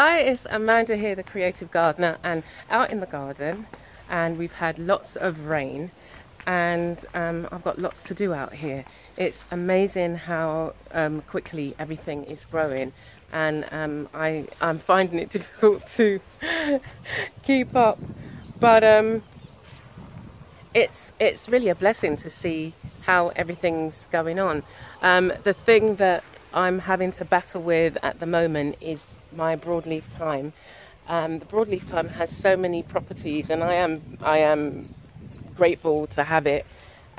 Hi, it's Amanda here, the creative gardener, and out in the garden, and we've had lots of rain, and I've got lots to do out here. It's amazing how quickly everything is growing, and I'm finding it difficult to keep up, but it's really a blessing to see how everything's going on. The thing that I'm having to battle with at the moment is my broadleaf thyme. The broadleaf thyme has so many properties, and I am grateful to have it.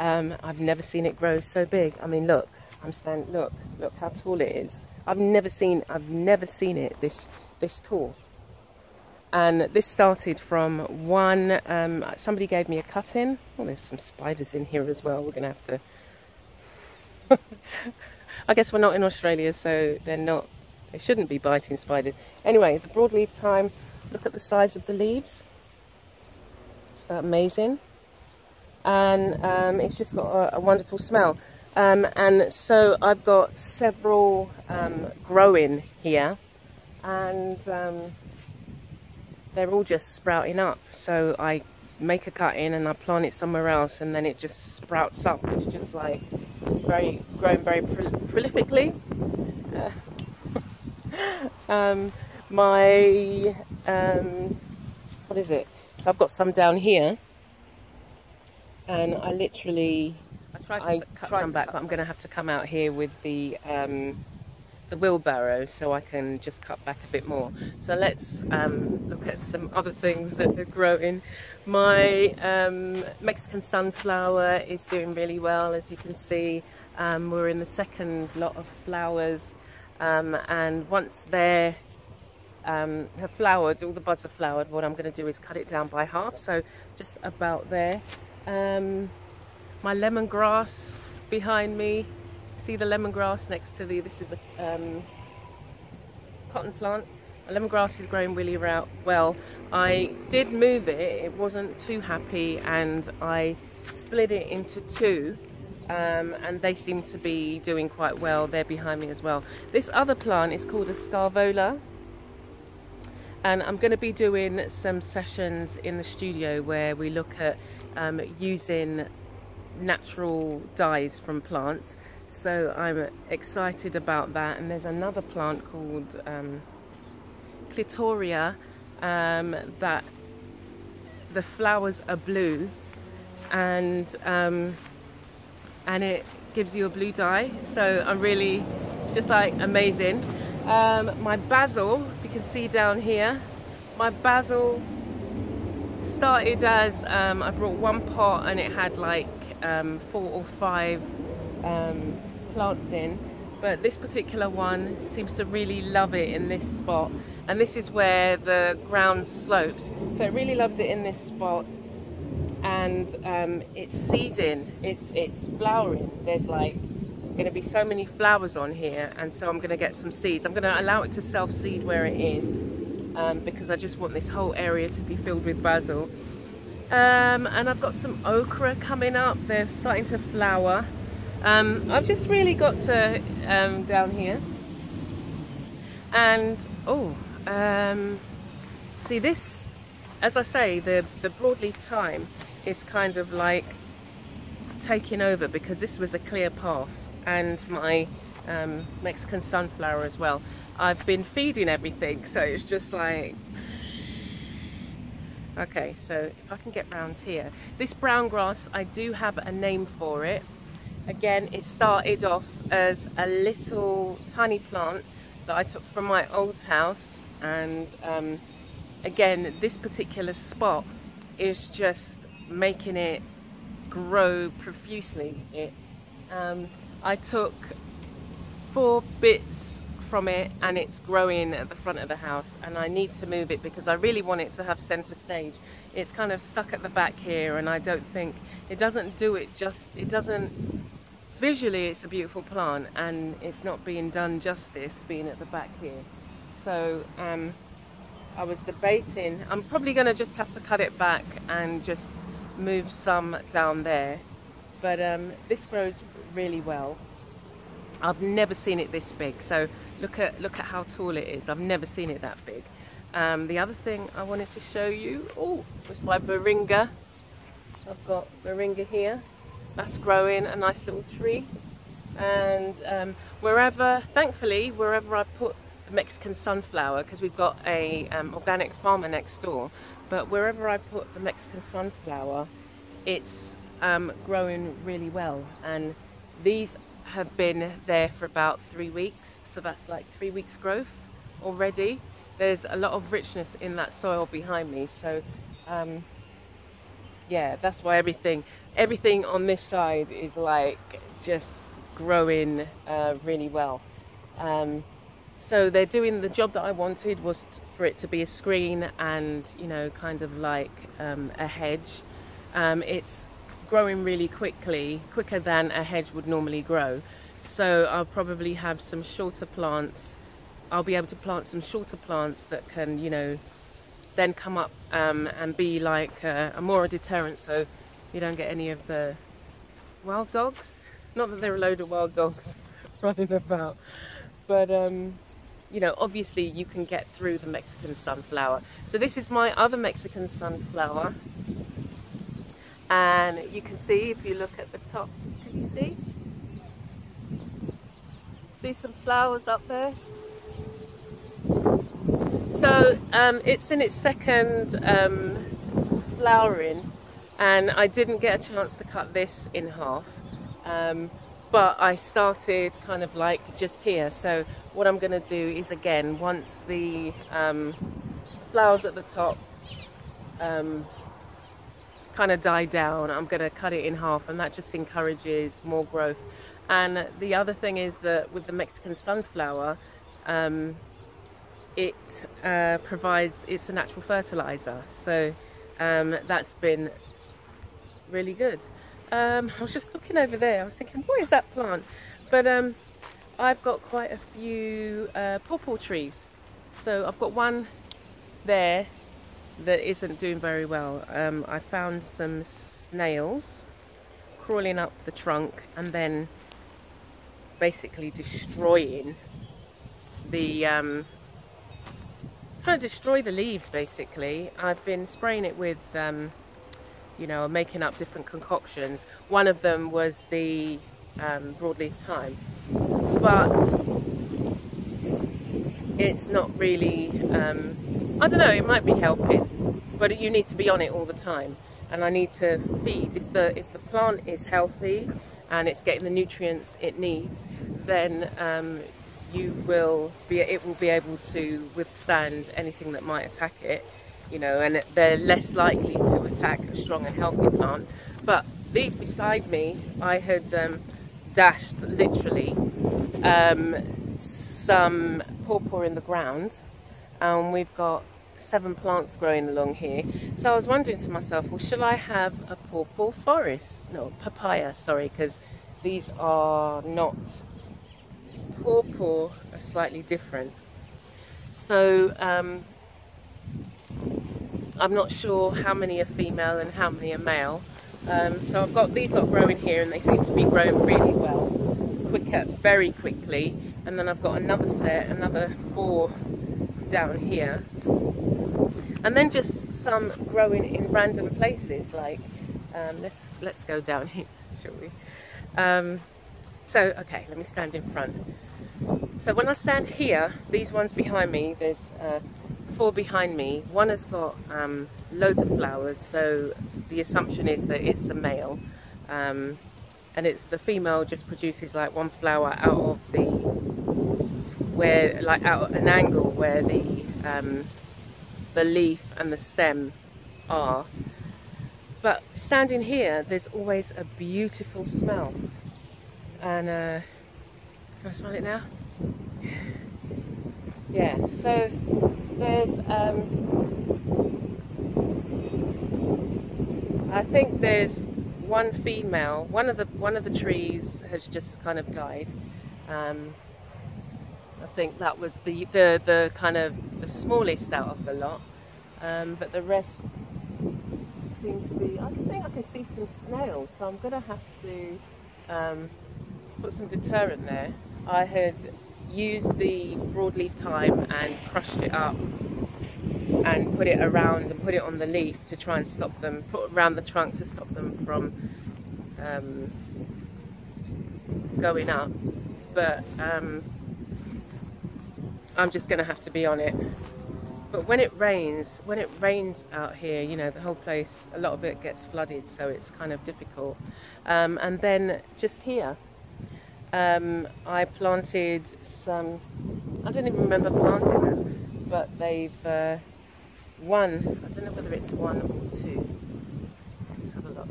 I've never seen it grow so big. I mean, look, look how tall it is. I've never seen it this tall. And this started from one. Somebody gave me a cutting. Oh, there's some spiders in here as well. We're gonna have to. I guess we're not in Australia, so they shouldn't be biting spiders. Anyway, the broadleaf thyme, look at the size of the leaves. Is that amazing? And it's just got a wonderful smell. And so I've got several growing here, and they're all just sprouting up. So I make a cutting and I plant it somewhere else, and then it just sprouts up. It's just like growing very prolifically. What is it? So I've got some down here, and I tried to cut some back, but I'm going to have to come out here with the wheelbarrow so I can just cut back a bit more. So let's look at some other things that are growing. My Mexican sunflower is doing really well, as you can see. We're in the second lot of flowers, and once they have flowered, all the buds are flowered, what I'm going to do is cut it down by half, so just about there. My lemongrass behind me, see the lemongrass next to this is a cotton plant. My lemongrass is growing really well. I did move it, it wasn't too happy, and I split it into two, and they seem to be doing quite well. They're behind me as well. This other plant is called a scarvola, and I'm going to be doing some sessions in the studio where we look at using natural dyes from plants. So I'm excited about that. And there's another plant called clitoria, that the flowers are blue, and it gives you a blue dye. So it's just like amazing. My basil, if you can see down here, my basil started as I brought one pot and it had like 4 or 5 plants in, but this particular one seems to really love it in this spot, and this is where the ground slopes, so it really loves it in this spot. And it's seeding, it's flowering. There's like going to be so many flowers on here, and so I'm going to get some seeds. I'm going to allow it to self-seed where it is, because I just want this whole area to be filled with basil. And I've got some okra coming up. They're starting to flower. I've just really got to down here, and see this, as I say, the broadleaf thyme is kind of like taking over, because this was a clear path, and my Mexican sunflower as well. I've been feeding everything, so it's just like, okay, so if I can get round here. This brown grass, I do have a name for it. Again, it started off as a little tiny plant that I took from my old house, and again, this particular spot is just making it grow profusely. I took 4 bits from it, and it's growing at the front of the house, and I need to move it because I really want it to have center stage. It's kind of stuck at the back here, and I don't think it doesn't do it just, it doesn't, visually it's a beautiful plant, and it's not being done justice being at the back here. So I was debating, I'm probably going to just have to cut it back and just move some down there, but this grows really well. I've never seen it this big, so Look at how tall it is. I've never seen it that big. The other thing I wanted to show you, was my moringa. I've got moringa here. That's growing a nice little tree. And thankfully, wherever I put the Mexican sunflower, because we've got a organic farmer next door, but wherever I put the Mexican sunflower, it's growing really well. And these have been there for about 3 weeks, so that's like 3 weeks growth already. There's a lot of richness in that soil behind me, so yeah, that's why everything on this side is like just growing really well. So they're doing the job that I wanted, was for it to be a screen and, you know, kind of like a hedge. It's growing really quickly, quicker than a hedge would normally grow. So I'll probably have some shorter plants. I'll be able to plant some shorter plants that can, you know, then come up and be like a more a deterrent, so you don't get any of the wild dogs. Not that there are a load of wild dogs running about, but you know, obviously you can get through the Mexican sunflower. So this is my other Mexican sunflower, and you can see, if you look at the top, can you see? See some flowers up there? So it's in its second flowering, and I didn't get a chance to cut this in half, but I started kind of like just here. So what I'm going to do is, again, once the flowers at the top kind of die down, I'm going to cut it in half, and that just encourages more growth. And the other thing is that with the Mexican sunflower, it provides, it's a natural fertilizer, so that's been really good. I was just looking over there, I was thinking, what is that plant? But I've got quite a few pawpaw trees. So I've got one there that isn't doing very well. I found some snails crawling up the trunk and then basically destroying the trying to destroy the leaves. Basically, I've been spraying it with you know, making up different concoctions. One of them was the broadleaf thyme, but it's not really I don't know, it might be helping, but you need to be on it all the time, and I need to feed. If the plant is healthy and it's getting the nutrients it needs, then it will be able to withstand anything that might attack it, you know, and they're less likely to attack a strong and healthy plant. But these beside me, I had dashed literally some pawpaw in the ground, and we've got 7 plants growing along here. So I was wondering to myself, well, shall I have a pawpaw forest? No, papaya, sorry, because these are not pawpaw, are slightly different. So I'm not sure how many are female and how many are male. So I've got these lot growing here, and they seem to be growing really well, very quickly. And then I've got another set, another 4 down here, and then just some growing in random places. Like let's go down here, shall we? So okay, let me stand in front. So when I stand here, these ones behind me, there's 4 behind me. One has got loads of flowers, so the assumption is that it's a male, and the female just produces like 1 flower out of out an angle where the leaf and the stem are. But standing here, there's always a beautiful smell, and can I smell it now? Yeah, so there's I think there's 1 female. One of the trees has just kind of died. I think that was the kind of the smallest out of the lot, but the rest seem to be. I think I can see some snails, so I'm gonna have to put some deterrent there. I had used the broadleaf thyme and crushed it up and put it around and put it on the leaf to try and stop them, put around the trunk to stop them from going up. But I'm just going to have to be on it. But when it rains out here, you know, the whole place, a lot of it gets flooded, so it's kind of difficult. And then just here, I planted some, I don't even remember planting them, but they've one, I don't know whether it's one or two. Let's have a look.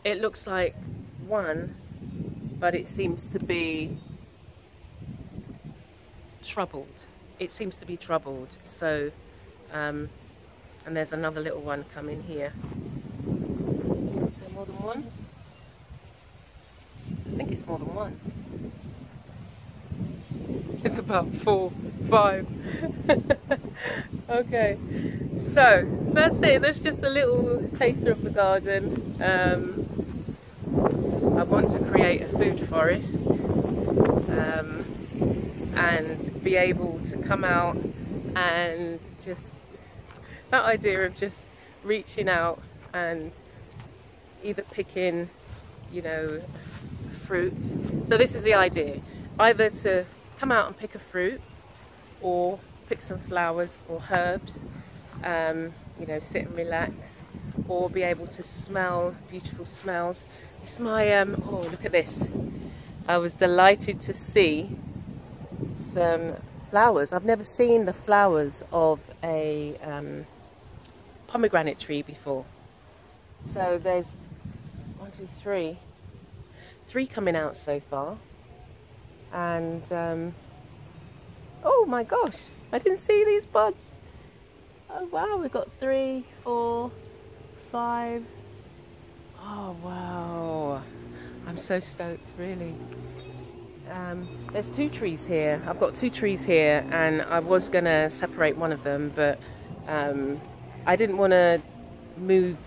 It looks like one, but it seems to be troubled. It seems to be troubled. So, and there's another little one coming here. Is there more than one? I think it's more than one. It's about 4, 5. Okay, so that's it. That's just a little taster of the garden. I want to create a food forest and be able to come out and just, that idea of just reaching out and either picking, you know, fruit. So this is the idea, either to come out and pick a fruit or pick some flowers or herbs, you know, sit and relax, or be able to smell beautiful smells. It's my, oh, look at this. I was delighted to see some flowers. I've never seen the flowers of a pomegranate tree before. So there's 1, 2, 3 coming out so far. And, oh my gosh, I didn't see these buds. Oh wow, we've got 3, 4, 5. Oh wow, I'm so stoked, really. There's 2 trees here. I've got 2 trees here, and I was gonna separate one of them, but I didn't want to move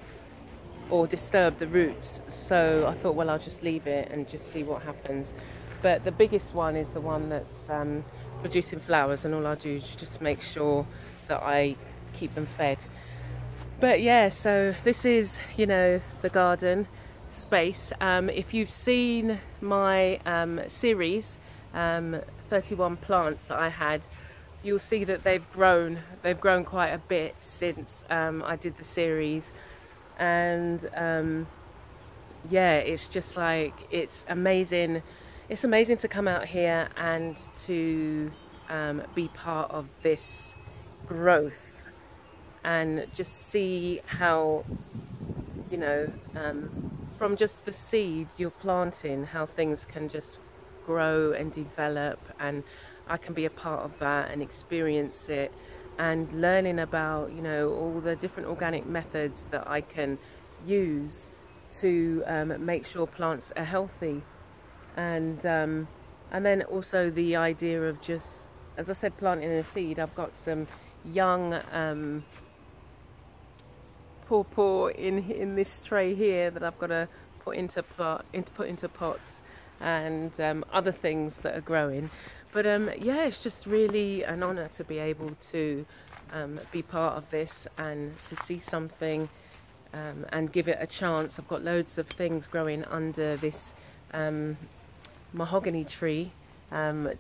or disturb the roots, so I thought, well, I'll just leave it and just see what happens. But the biggest one is the one that's producing flowers, and all I'll do is just make sure that I keep them fed. But yeah, so this is, you know, the garden space. If you've seen my series, 31 plants that I had, you'll see that they've grown quite a bit since I did the series. And yeah, it's just like, it's amazing. It's amazing to come out here and to be part of this growth and just see how, you know, from just the seed you're planting, how things can just grow and develop, and I can be a part of that and experience it, and learning about, you know, all the different organic methods that I can use to make sure plants are healthy. And then also the idea of just, as I said, planting a seed. I've got some young pawpaw in this tray here that I've got to put into pots, and other things that are growing. But yeah, it's just really an honour to be able to be part of this and to see something and give it a chance. I've got loads of things growing under this mahogany tree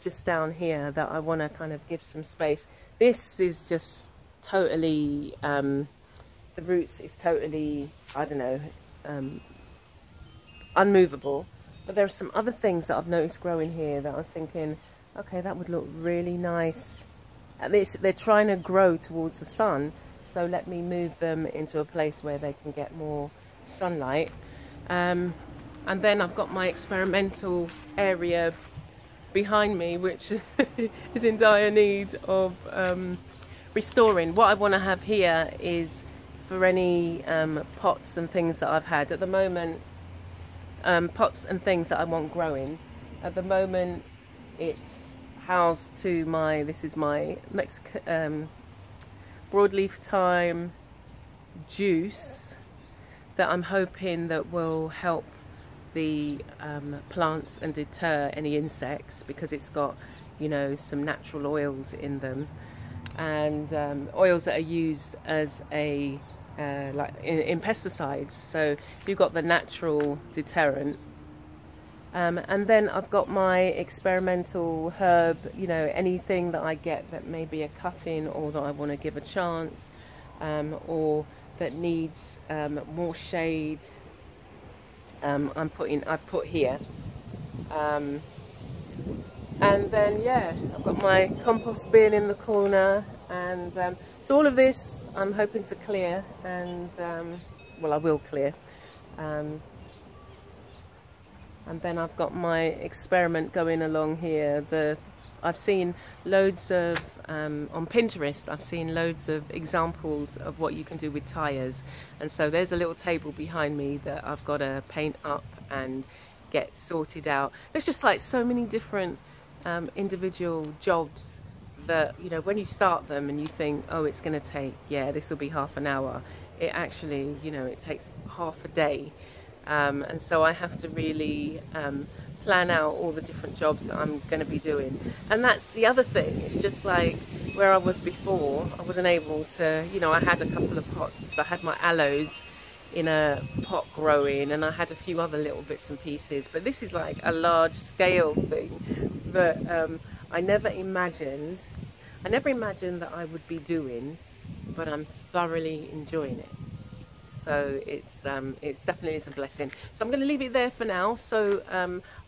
just down here that I want to kind of give some space. This is just totally, the roots is totally, I don't know, unmovable. But there are some other things that I've noticed growing here that I was thinking, okay, that would look really nice. And they're trying to grow towards the sun, so let me move them into a place where they can get more sunlight. And then I've got my experimental area behind me, which is in dire need of restoring. What I want to have here is for any pots and things that I've had. At the moment, pots and things that I want growing. At the moment, it's housed to my, this is my Mexican broadleaf thyme juice that I'm hoping that will help the plants and deter any insects, because it's got, you know, some natural oils in them, and oils that are used as a like in pesticides. So you've got the natural deterrent. And then I've got my experimental herb, you know, anything that I get that may be a cut-in or that I want to give a chance, or that needs more shade. I've put here. And then, yeah, I've got my compost bin in the corner, and so all of this I'm hoping to clear, and well, I will clear. And then I've got my experiment going along here. I've seen loads of, on Pinterest, I've seen loads of examples of what you can do with tyres. And so there's a little table behind me that I've got to paint up and get sorted out. There's just like so many different individual jobs that, you know, when you start them and you think, oh, it's going to take, yeah, this will be half an hour. It actually, you know, it takes half a day. And so I have to really plan out all the different jobs that I'm going to be doing. And that's the other thing. It's just like where I was before, I wasn't able to, you know, I had a couple of pots. I had my aloes in a pot growing, and I had a few other little bits and pieces. But this is like a large scale thing that I never imagined that I would be doing, but I'm thoroughly enjoying it. So it's definitely a blessing. So I'm going to leave it there for now. So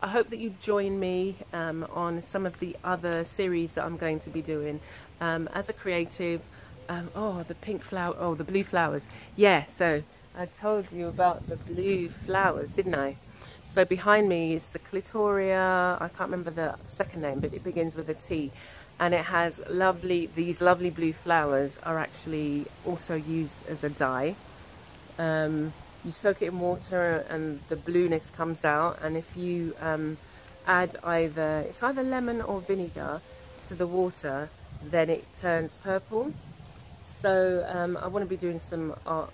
I hope that you join me on some of the other series that I'm going to be doing as a creative. Oh, the pink flower, oh, the blue flowers. Yeah, so I told you about the blue flowers, didn't I? So behind me is the clitoria. I can't remember the second name, but it begins with a T. And it has these lovely blue flowers are actually also used as a dye. You soak it in water and the blueness comes out, and if you add it's either lemon or vinegar to the water, then it turns purple. So I want to be doing some art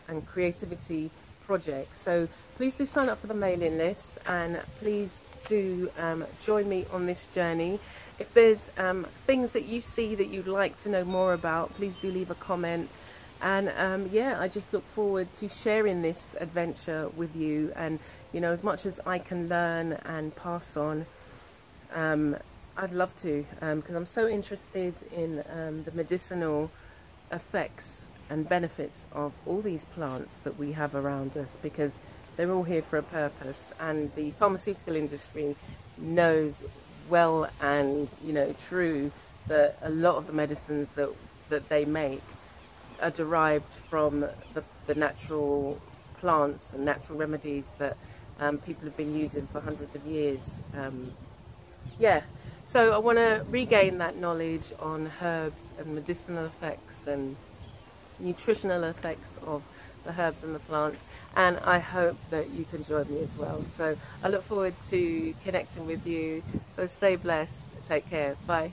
and creativity projects, so please do sign up for the mailing list, and please do join me on this journey. If there's things that you see that you'd like to know more about, please do leave a comment. And yeah, I just look forward to sharing this adventure with you. And, you know, as much as I can learn and pass on, I'd love to, because I'm so interested in the medicinal effects and benefits of all these plants that we have around us, because they're all here for a purpose. And the pharmaceutical industry knows well and, you know, true that a lot of the medicines that they make are derived from the natural plants and natural remedies that people have been using for hundreds of years. Yeah, so I want to regain that knowledge on herbs and medicinal effects and nutritional effects of the herbs and the plants, and I hope that you can join me as well. So I look forward to connecting with you. So stay blessed, take care, bye.